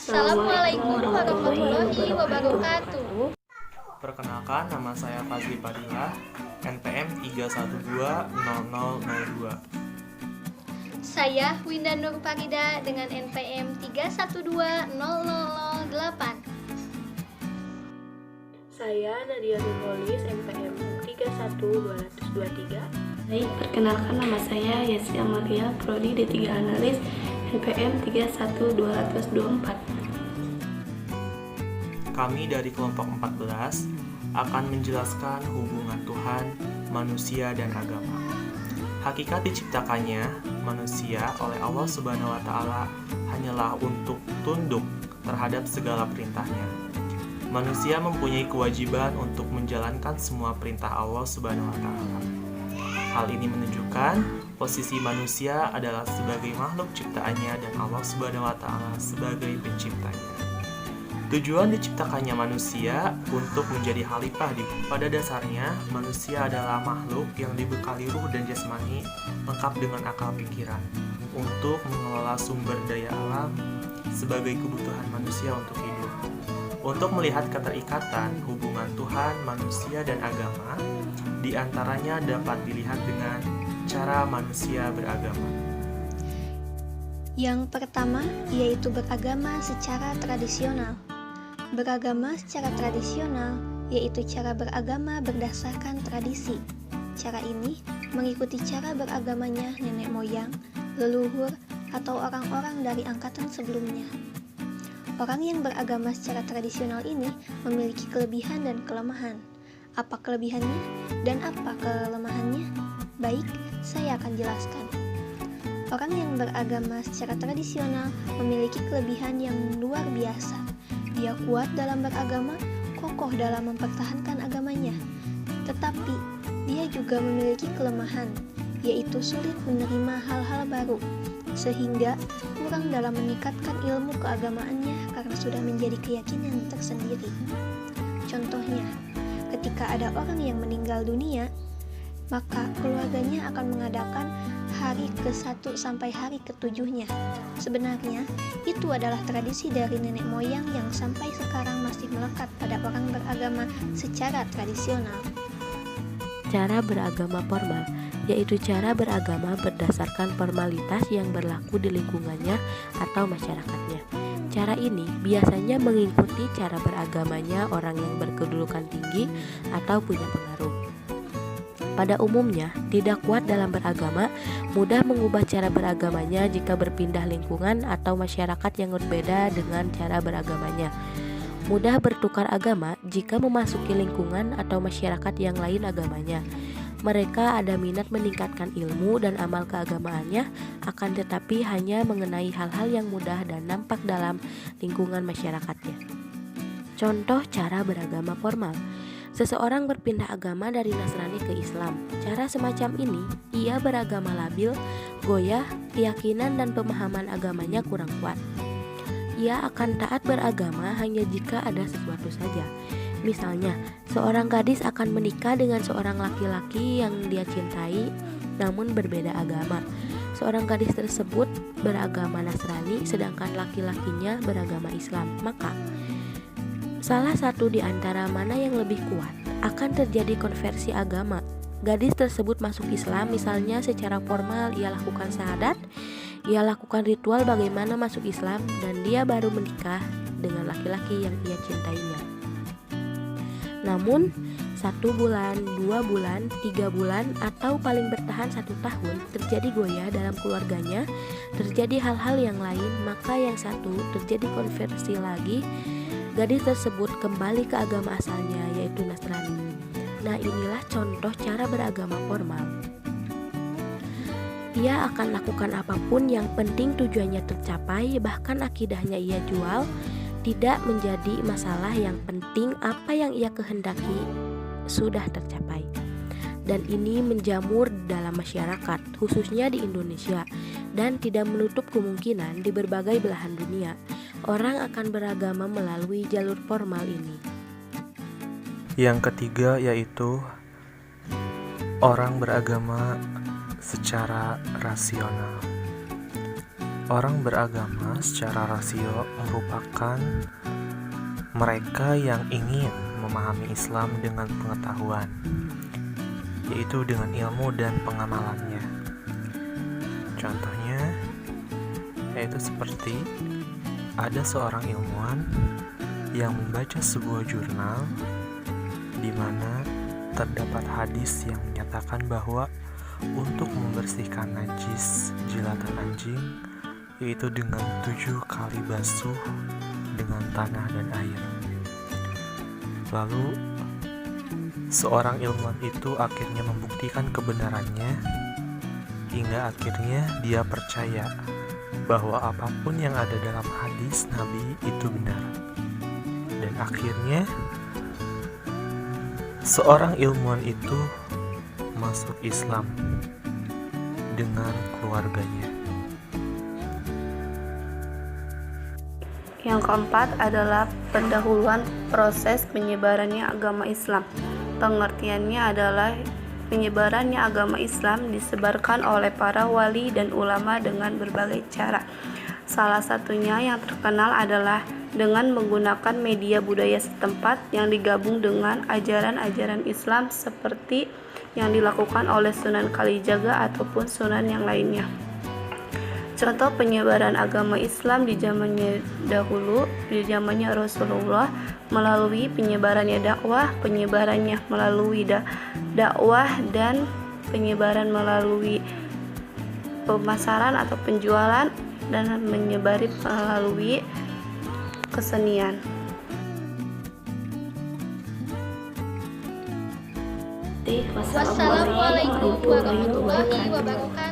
Assalamualaikum warahmatullahi wabarakatuh. Perkenalkan, nama saya Fazli Fadilah, NPM 3120002. Saya Winda Nur Farida dengan NPM 3120008. Saya Nadia Nurholis, NPM 31223. Baik, perkenalkan nama saya Yesi Amalia, Prodi D3 Analis, NPM 31224. Kami dari kelompok 14 akan menjelaskan hubungan Tuhan, manusia, dan agama. Hakikat diciptakannya manusia oleh Allah Subhanahu wa Ta'ala hanyalah untuk tunduk terhadap segala perintahnya. Manusia mempunyai kewajiban untuk menjalankan semua perintah Allah Subhanahu wa Ta'ala. Hal ini menunjukkan posisi manusia adalah sebagai makhluk ciptaannya dan Allah Subhanahu wa Ta'ala sebagai penciptanya. Tujuan diciptakannya manusia untuk menjadi khalifah di bumi. Pada dasarnya, manusia adalah makhluk yang dibekali ruh dan jasmani lengkap dengan akal pikiran untuk mengelola sumber daya alam sebagai kebutuhan manusia untuk hidup. Untuk melihat keterikatan hubungan Tuhan, manusia, dan agama, di antaranya dapat dilihat dengan cara manusia beragama. Yang pertama yaitu beragama secara tradisional. Beragama secara tradisional yaitu cara beragama berdasarkan tradisi. Cara ini mengikuti cara beragamanya nenek moyang, leluhur, atau orang-orang dari angkatan sebelumnya. Orang yang beragama secara tradisional ini memiliki kelebihan dan kelemahan. Apa kelebihannya dan apa kelemahannya? Baik, saya akan jelaskan. Orang yang beragama secara tradisional memiliki kelebihan yang luar biasa. Dia kuat dalam beragama, kokoh dalam mempertahankan agamanya. Tetapi, dia juga memiliki kelemahan, yaitu sulit menerima hal-hal baru, sehingga kurang dalam meningkatkan ilmu keagamaannya karena sudah menjadi keyakinan tersendiri. Contohnya, ketika ada orang yang meninggal dunia, maka keluarganya akan mengadakan hari ke-1 sampai hari ke-7-nya. Sebenarnya, itu adalah tradisi dari nenek moyang yang sampai sekarang masih melekat pada orang beragama secara tradisional. Cara beragama formal yaitu cara beragama berdasarkan formalitas yang berlaku di lingkungannya atau masyarakatnya. Cara ini biasanya mengikuti cara beragamanya orang yang berkedudukan tinggi atau punya pengaruh. Pada umumnya, tidak kuat dalam beragama, mudah mengubah cara beragamanya jika berpindah lingkungan atau masyarakat yang berbeda dengan cara beragamanya. Mudah bertukar agama jika memasuki lingkungan atau masyarakat yang lain agamanya. Mereka ada minat meningkatkan ilmu dan amal keagamaannya, akan tetapi hanya mengenai hal-hal yang mudah dan nampak dalam lingkungan masyarakatnya. Contoh cara beragama formal. Seseorang berpindah agama dari Nasrani ke Islam. Cara semacam ini, ia beragama labil, goyah, keyakinan dan pemahaman agamanya kurang kuat. Ia akan taat beragama hanya jika ada sesuatu saja. Misalnya, seorang gadis akan menikah dengan seorang laki-laki yang dia cintai namun berbeda agama. Seorang gadis tersebut beragama Nasrani sedangkan laki-lakinya beragama Islam. Maka, salah satu di antara mana yang lebih kuat akan terjadi konversi agama. Gadis tersebut masuk Islam, misalnya secara formal ia lakukan syahadat, ia lakukan ritual bagaimana masuk Islam, dan dia baru menikah dengan laki-laki yang ia cintainya. Namun 1 bulan, 2 bulan, 3 bulan, atau paling bertahan 1 tahun terjadi goyah dalam keluarganya, terjadi hal-hal yang lain, maka yang satu terjadi konversi lagi. Gadis tersebut kembali ke agama asalnya, yaitu Nasrani. Nah, inilah contoh cara beragama formal. Ia akan lakukan apapun yang penting tujuannya tercapai, bahkan akidahnya ia jual, tidak menjadi masalah, yang penting apa yang ia kehendaki sudah tercapai. Dan ini menjamur dalam masyarakat, khususnya di Indonesia, dan tidak menutup kemungkinan di berbagai belahan dunia. Orang akan beragama melalui jalur formal ini. Yang ketiga yaitu orang beragama secara rasional. Orang beragama secara rasio merupakan mereka yang ingin memahami Islam dengan pengetahuan, yaitu dengan ilmu dan pengamalannya. Contohnya, yaitu seperti ada seorang ilmuwan yang membaca sebuah jurnal di mana terdapat hadis yang menyatakan bahwa untuk membersihkan najis jilatan anjing, yaitu dengan 7 kali basuh dengan tanah dan air. Lalu seorang ilmuwan itu akhirnya membuktikan kebenarannya, hingga akhirnya dia percaya bahwa apapun yang ada dalam hadis Nabi itu benar. Dan akhirnya seorang ilmuwan itu masuk Islam dengan keluarganya. Yang keempat adalah pendahuluan proses penyebarannya agama Islam. Pengertiannya adalah penyebarannya agama Islam disebarkan oleh para wali dan ulama dengan berbagai cara. Salah satunya yang terkenal adalah dengan menggunakan media budaya setempat yang digabung dengan ajaran-ajaran Islam seperti yang dilakukan oleh Sunan Kalijaga ataupun sunan yang lainnya. Contoh penyebaran agama Islam di zamannya dahulu, di zamannya Rasulullah, melalui penyebarannya dakwah, penyebarannya melalui dakwah dan penyebaran melalui pemasaran atau penjualan, dan menyebari melalui kesenian. Wassalamualaikum warahmatullahi wabarakatuh.